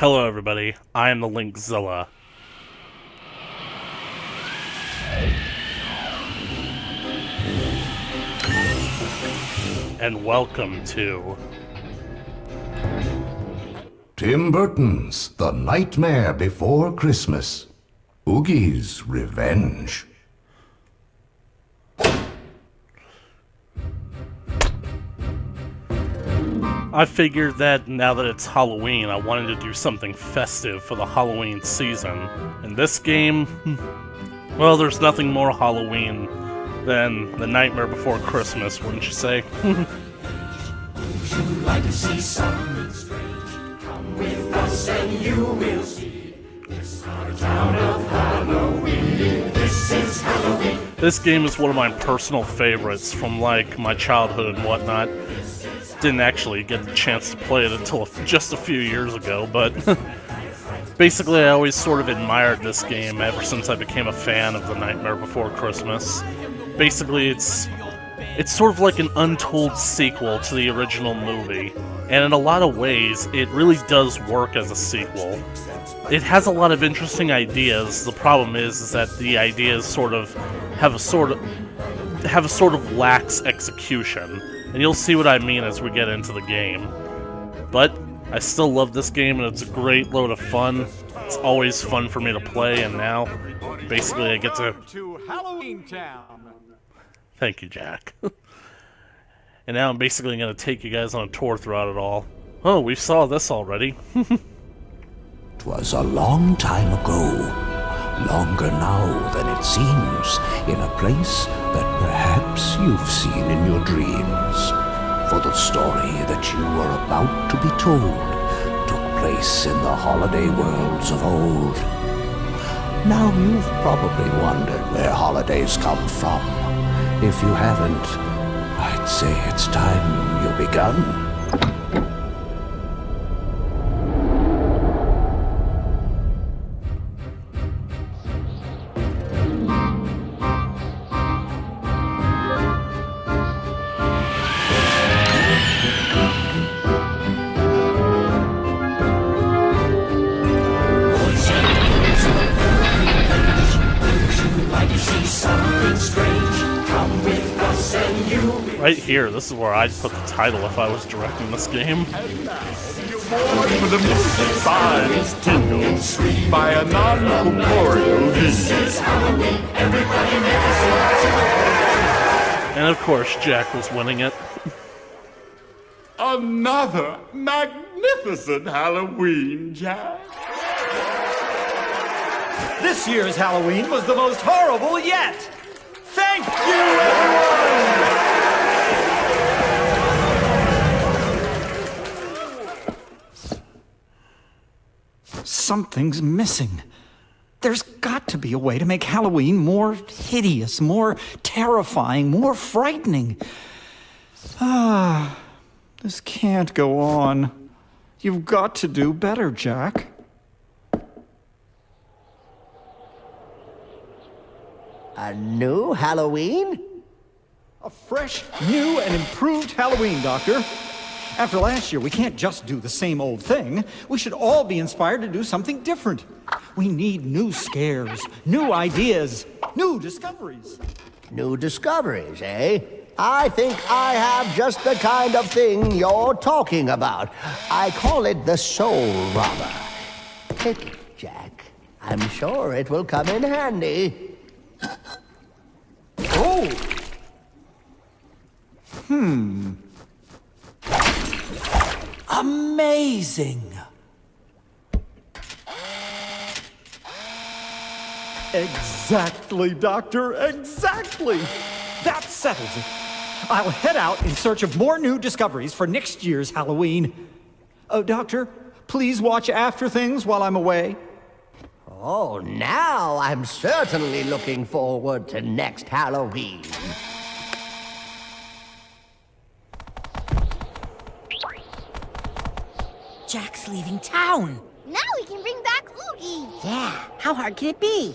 Hello everybody, I am the Linkzilla. And welcome to Tim Burton's The Nightmare Before Christmas. Oogie's Revenge. I figured that now that it's Halloween, I wanted to do something festive for the Halloween season. In this game, well, there's nothing more Halloween than The Nightmare Before Christmas, wouldn't you say? Would you like to see something strange? Come with us and you will see. This is our town of Halloween. This is Halloween. This game is one of my personal favorites from, like, my childhood and whatnot. Didn't actually get the chance to play it until just a few years ago, but basically I always sort of admired this game ever since I became a fan of The Nightmare Before Christmas. Basically, it's sort of like an untold sequel to the original movie, and in a lot of ways, it really does work as a sequel. It has a lot of interesting ideas. The problem is that the ideas have a sort of lax execution, and you'll see what I mean as we get into the game. But I still love this game, and it's a great load of fun. It's always fun for me to play, and now basically I get to Halloween Town. Thank you, Jack. And now I'm basically going to take you guys on a tour throughout it all. Oh, we saw this already. 'Twas a long time ago, longer now than it seems, in a place that perhaps you've seen in your dreams. For the story that you are about to be told took place in the holiday worlds of old. Now you've probably wondered where holidays come from. If you haven't, I'd say it's time you begun. Right here, this is where I'd put the title if I was directing this game. For the mystic vibes tingled by a non-corporeal being. And of course, Jack was winning it. Another magnificent Halloween, Jack. This year's Halloween was the most horrible yet! Thank you, everyone! Something's missing. There's got to be a way to make Halloween more hideous, more terrifying, more frightening. This can't go on. You've got to do better, Jack. A new Halloween? A fresh, new, and improved Halloween, Doctor. After last year, we can't just do the same old thing. We should all be inspired to do something different. We need new scares, new ideas, new discoveries. New discoveries, eh? I think I have just the kind of thing you're talking about. I call it the soul robber. Take it, Jack. I'm sure it will come in handy. Oh! Amazing! Exactly, Doctor, exactly! That settles it. I'll head out in search of more new discoveries for next year's Halloween. Oh, Doctor, please watch after things while I'm away. Oh, now I'm certainly looking forward to next Halloween. Jack's leaving town. Now we can bring back Oogie. Yeah, how hard can it be?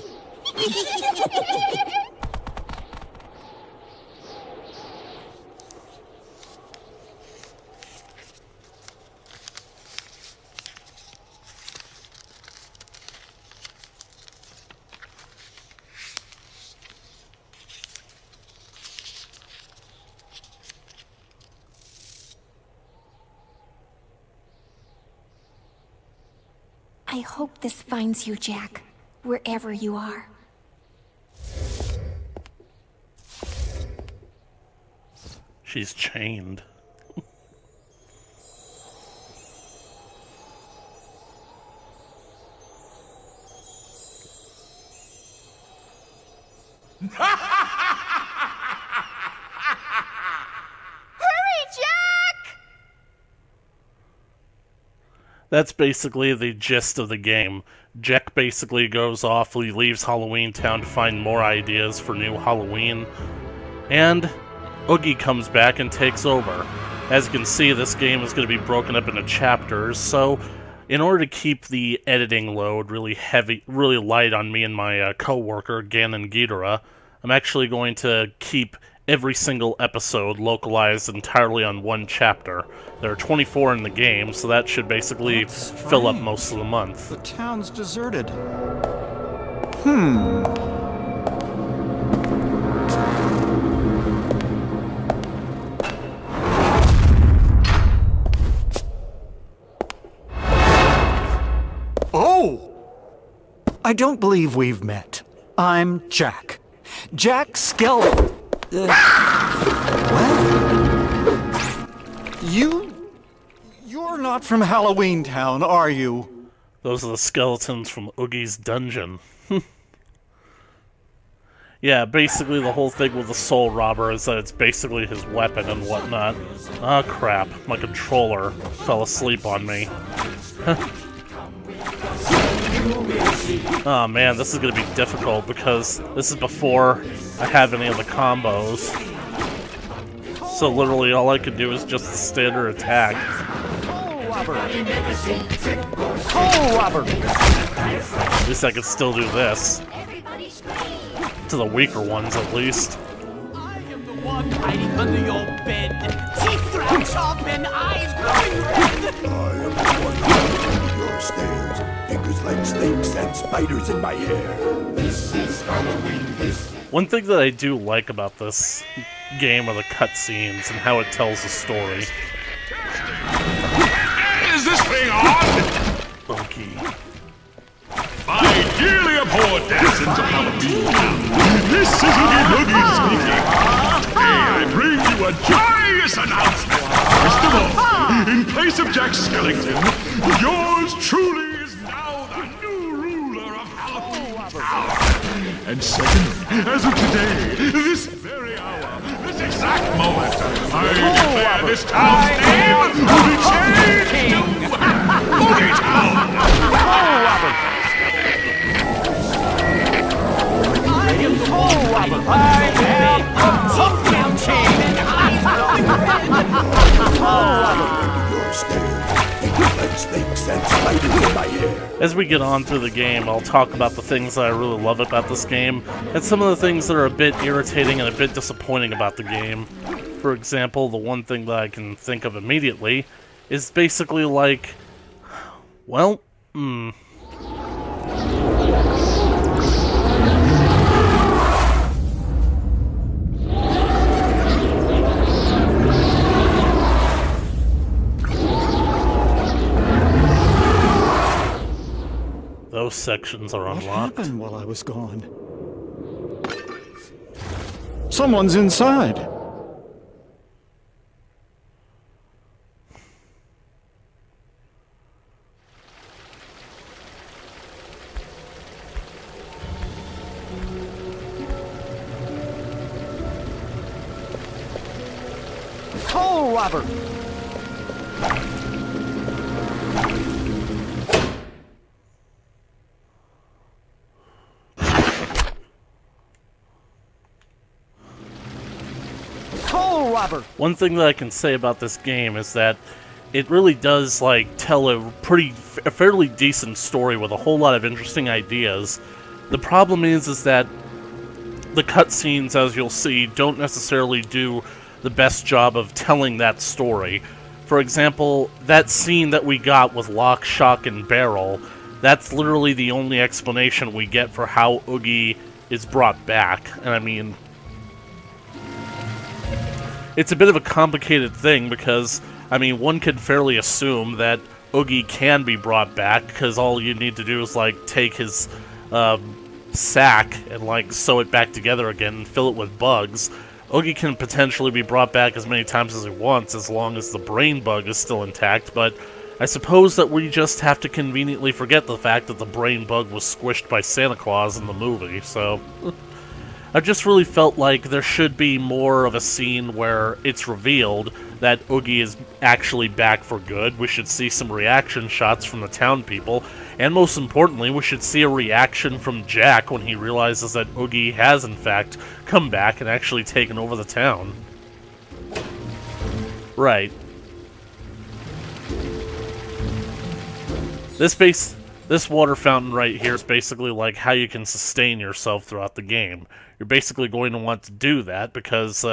I hope this finds you, Jack, wherever you are. She's chained. Hurry, Jack! That's basically the gist of the game. Jack basically goes off, he leaves Halloween Town to find more ideas for new Halloween, and Oogie comes back and takes over. As you can see, this game is going to be broken up into chapters, so in order to keep the editing load really light on me and my co-worker, GanonGhidorah, I'm actually going to keep every single episode localized entirely on one chapter. There are 24 in the game, so that should basically fill up most of the month. The town's deserted. Oh! I don't believe we've met. I'm Jack. Jack Skeleton. Well, you're not from Halloween Town, are you? Those are the skeletons from Oogie's dungeon. Yeah, basically the whole thing with the Soul Robber is that it's basically his weapon and whatnot. Ah, crap. My controller fell asleep on me. Oh man, this is gonna be difficult because this is before I have any of the combos. So literally all I can do is just the standard attack. At least I can still do this. To the weaker ones, at least. I am the one hiding under your bed. Teeth ground sharp and eyes glowing red. I am the one hiding under your stairs. Fingers like snakes and spiders in my hair. This is Halloween. One thing that I do like about this game are the cutscenes and how it tells the story. Is this thing on? Oogie. I dearly abhor denizens of Halloween Town. This is Oogie speaking. Today I bring you a joyous announcement. First of all, in place of Jack Skellington, yours truly is now the new ruler of Halloween Town. And second, as of today, this very hour, this exact moment, I declare this town's name will be changed to Oogie Town. As we get on through the game, I'll talk about the things that I really love about this game, and some of the things that are a bit irritating and a bit disappointing about the game. For example, the one thing that I can think of immediately is basically like, well, those sections are What unlocked. happened while I was gone? Someone's inside. Soul Robber! Soul Robber! One thing that I can say about this game is that it really does like tell a fairly decent story with a whole lot of interesting ideas. The problem is that the cutscenes, as you'll see, don't necessarily do the best job of telling that story. For example, that scene that we got with Lock, Shock, and Barrel, that's literally the only explanation we get for how Oogie is brought back. And I mean, it's a bit of a complicated thing because, I mean, one could fairly assume that Oogie can be brought back, because all you need to do is, like, take his sack and, like, sew it back together again and fill it with bugs. Oogie can potentially be brought back as many times as he wants, as long as the brain bug is still intact, but I suppose that we just have to conveniently forget the fact that the brain bug was squished by Santa Claus in the movie, so... I just really felt like there should be more of a scene where it's revealed that Oogie is actually back for good. We should see some reaction shots from the town people, and most importantly, we should see a reaction from Jack when he realizes that Oogie has in fact come back and actually taken over the town. Right. This water fountain right here is basically like how you can sustain yourself throughout the game. You're basically going to want to do that because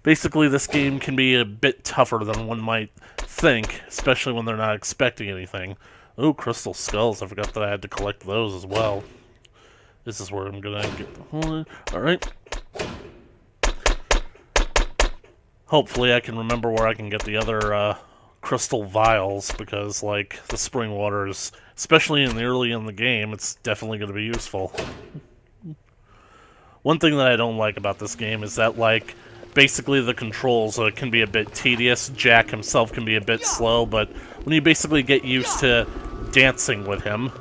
basically this game can be a bit tougher than one might think, especially when they're not expecting anything. Ooh, crystal skulls. I forgot that I had to collect those as well. This is where I'm gonna get the whole... Alright. Hopefully I can remember where I can get the other crystal vials, because like the spring water is, especially early in the game, it's definitely going to be useful. One thing that I don't like about this game is that, like, basically the controls can be a bit tedious. Jack himself can be a bit slow, but when you basically get used to dancing with him...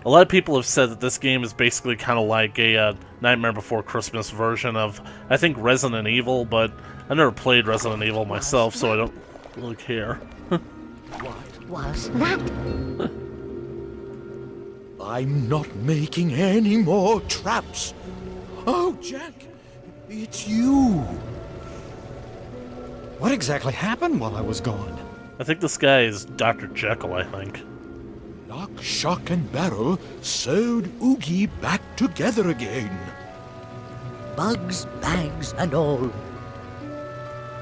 A lot of people have said that this game is basically kind of like a Nightmare Before Christmas version of, I think, Resident Evil, but I never played Resident Evil myself, so I don't really care. What was that? I'm not making any more traps. Oh, Jack, it's you. What exactly happened while I was gone? I think this guy is Dr. Jekyll, I think. Lock, shock, and barrel sewed Oogie back together again. Bugs, bags, and all.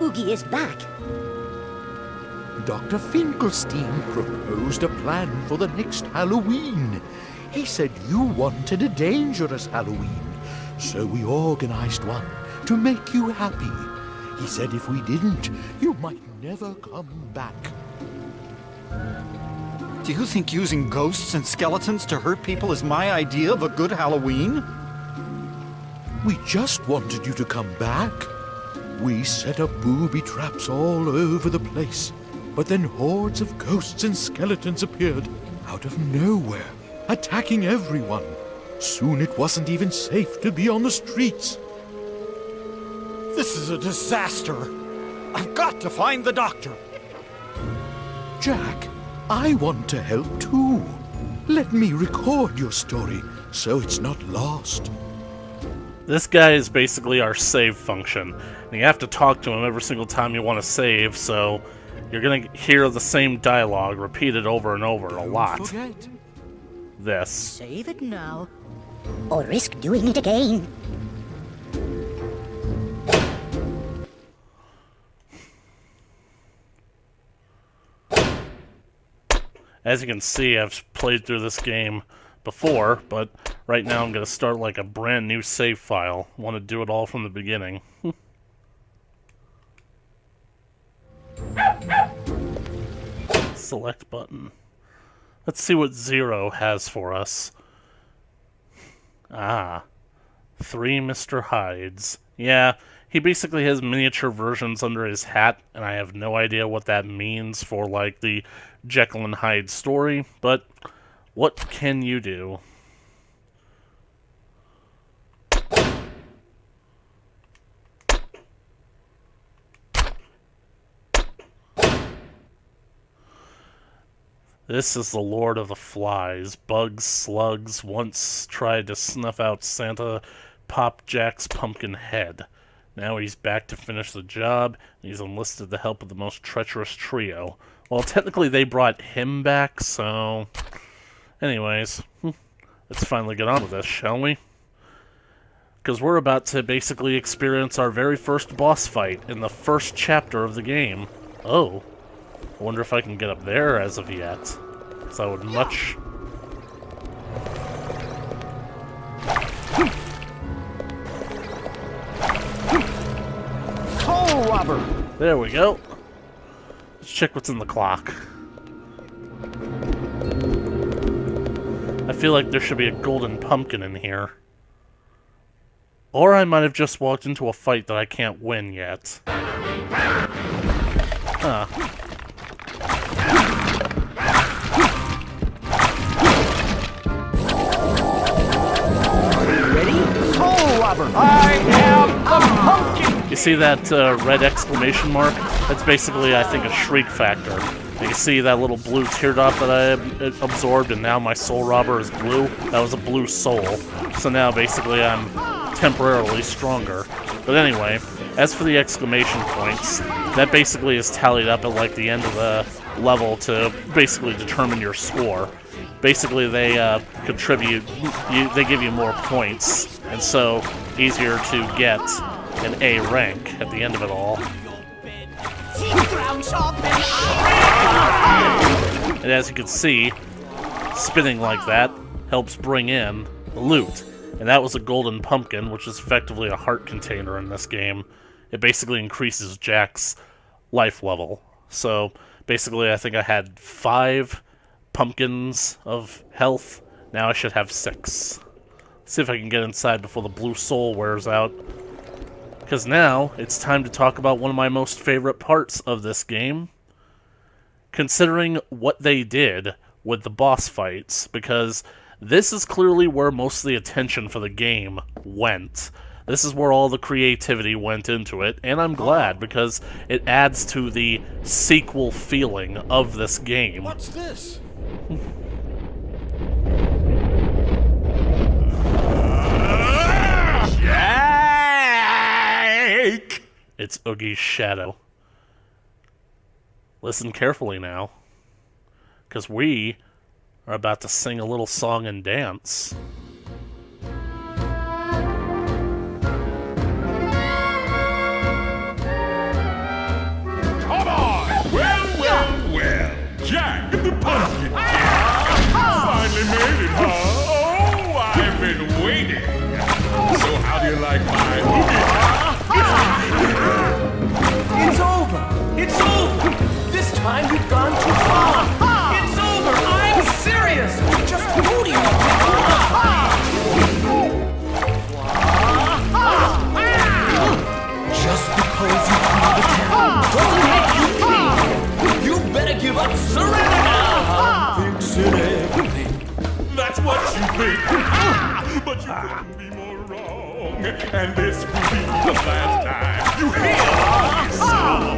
Oogie is back. Dr. Finkelstein proposed a plan for the next Halloween. He said you wanted a dangerous Halloween, so we organized one to make you happy. He said if we didn't, you might never come back. Do you think using ghosts and skeletons to hurt people is my idea of a good Halloween? We just wanted you to come back. We set up booby traps all over the place, but then hordes of ghosts and skeletons appeared out of nowhere, attacking everyone. Soon it wasn't even safe to be on the streets. This is a disaster. I've got to find the doctor. Jack, I want to help too. Let me record your story so it's not lost. This guy is basically our save function, and you have to talk to him every single time you want to save, so you're gonna hear the same dialogue repeated over and over a lot. Don't forget. This. Save it now, or risk doing it again. As you can see, I've played through this game before, but right now I'm going to start like a brand new save file. I want to do it all from the beginning. Select button. Let's see what Zero has for us. Ah. 3 Mr. Hydes. Yeah, he basically has miniature versions under his hat, and I have no idea what that means for, like, the Jekyll and Hyde story, but what can you do? This is the Lord of the Flies. Bugs, slugs once tried to snuff out Santa, pop Jack's pumpkin head. Now he's back to finish the job, and he's enlisted the help of the most treacherous trio. Well, technically they brought him back, so... Anyways, let's finally get on with this, shall we? Because we're about to basically experience our very first boss fight in the first chapter of the game. Oh. I wonder if I can get up there as of yet. Because I would much... Coal robber! There we go. Let's check what's in the clock. I feel like there should be a golden pumpkin in here. Or I might have just walked into a fight that I can't win yet. Huh. I am the pumpkin! You see that red exclamation mark? That's basically, I think, a shriek factor. And you see that little blue teardrop that I absorbed, and now my soul robber is blue? That was a blue soul. So now, basically, I'm temporarily stronger. But anyway, as for the exclamation points, that basically is tallied up at, like, the end of the level to basically determine your score. Basically, they contribute, they give you more points, and so easier to get an A rank at the end of it all. And as you can see, spinning like that helps bring in loot. And that was a golden pumpkin, which is effectively a heart container in this game. It basically increases Jack's life level. So basically, I think I had 5 pumpkins of health. Now I should have 6. See if I can get inside before the blue soul wears out. Because now, it's time to talk about one of my most favorite parts of this game. Considering what they did with the boss fights. Because this is clearly where most of the attention for the game went. This is where all the creativity went into it. And I'm glad, because it adds to the sequel feeling of this game. What's this? Jake! It's Oogie's shadow. Listen carefully now, because we are about to sing a little song and dance. Come on! Well, Jack the Pumpkin finally made it, huh? Oh, I've been waiting. So how do you like my Oogie? It's over! It's over! This time you've gone too far! It's over! I'm serious! Just who do you Just because you clear the town doesn't make you king! You better give up! Surrender now! I'm fixing everything! That's what you think. But you couldn't be more wrong. And this will be the last time you hear this song.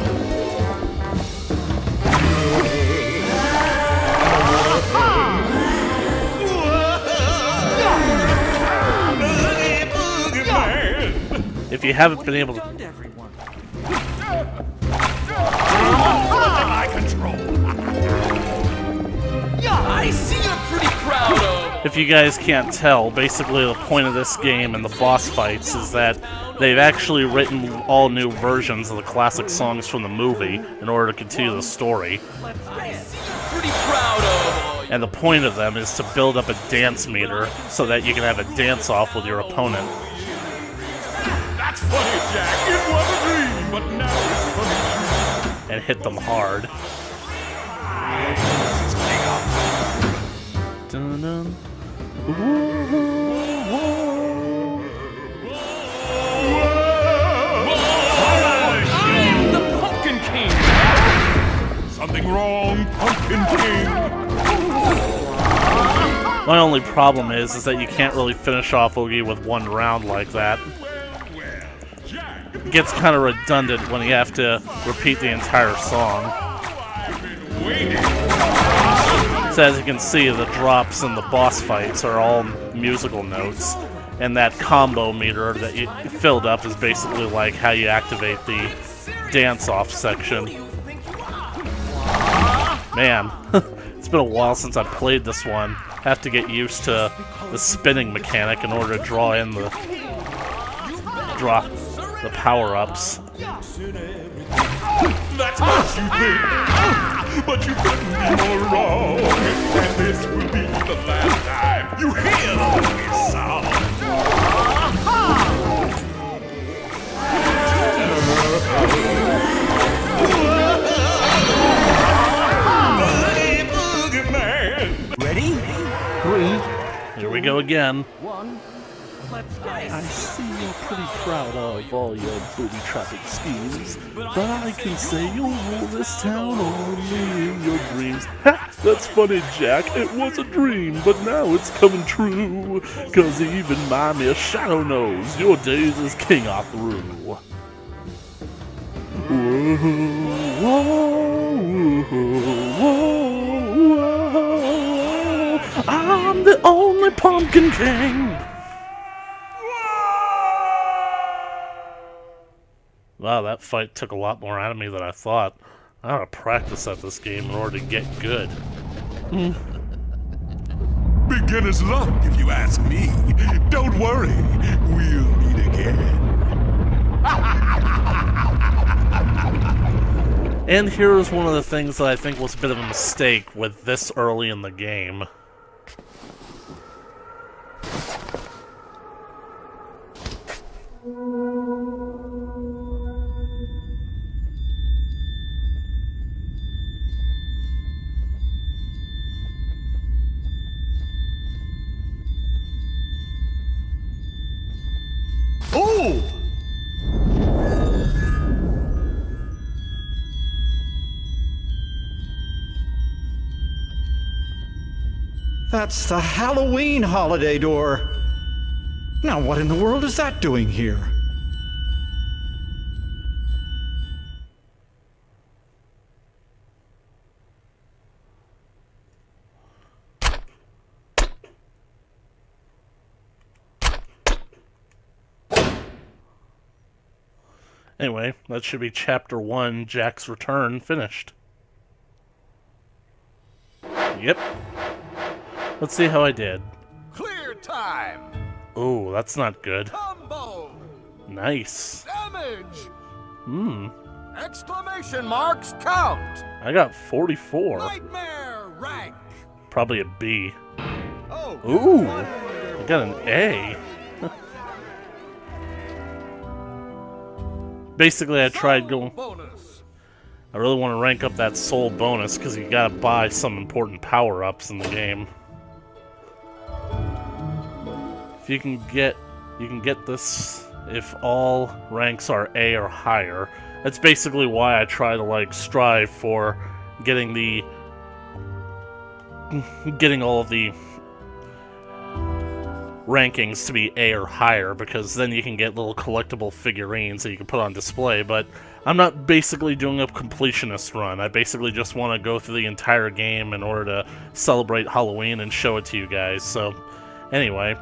If you haven't been able to... Under my control. I see you're pretty proud of! If you guys can't tell, basically the point of this game and the boss fights is that they've actually written all new versions of the classic songs from the movie in order to continue the story. I see you're pretty proud of! And the point of them is to build up a dance meter so that you can have a dance-off with your opponent. That's funny, Jack. It was a dream, but now it's coming true. And hit them hard. Dun-dun. I'm the Pumpkin King! Something wrong, Pumpkin King. My only problem is that you can't really finish off Oogie with one round like that. It gets kind of redundant when you have to repeat the entire song. So as you can see, the drops in the boss fights are all musical notes, and that combo meter that you filled up is basically like how you activate the dance-off section. Man, it's been a while since I played this one. Have to get used to the spinning mechanic in order to draw in the power-ups. That's what you think. But you couldn't be more wrong. And this will be the last time you hear this song. Boogie, boogie we go again. One. Let's go. I see you're pretty proud of all your booby-trapping schemes, but I can say you'll rule this town only in your dreams. Ha! That's funny, Jack. It was a dream, but now it's coming true. 'Cause even my mere shadow knows your days as king are through. Whoa, whoa, whoa, whoa. I'm the only Pumpkin King. Wow, that fight took a lot more out of me than I thought. I gotta practice at this game in order to get good. Beginner's luck, if you ask me. Don't worry, we'll meet again. And here's one of the things that I think was a bit of a mistake with this early in the game. Oh! That's the Halloween holiday door. Now what in the world is that doing here? Anyway, that should be Chapter 1, Jack's Return, finished. Yep. Let's see how I did. Clear time! Ooh, that's not good. Combo! Nice. Damage! Exclamation marks count! I got 44. Nightmare rank! Probably a B. Oh, Ooh, I got an A. Basically, I tried going... bonus! I really want to rank up that soul bonus because you gotta buy some important power-ups in the game. If you can get this if all ranks are A or higher. That's basically why I try to like strive for getting all of the rankings to be A or higher, because then you can get little collectible figurines that you can put on display. But I'm not basically doing a completionist run. I basically just want to go through the entire game in order to celebrate Halloween and show it to you guys. So anyway,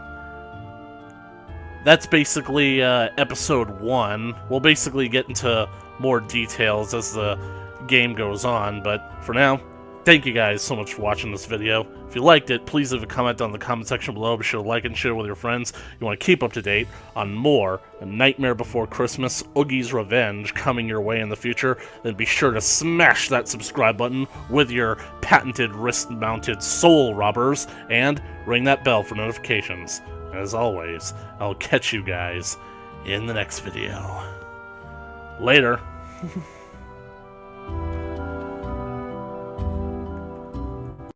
that's basically episode 1. We'll basically get into more details as the game goes on, but for now, thank you guys so much for watching this video. If you liked it, please leave a comment down in the comment section below. Be sure to like and share with your friends. You want to keep up to date on more A Nightmare Before Christmas, Oogie's Revenge coming your way in the future, then be sure to smash that subscribe button with your patented wrist-mounted soul robbers, and ring that bell for notifications. As always, I'll catch you guys in the next video. Later.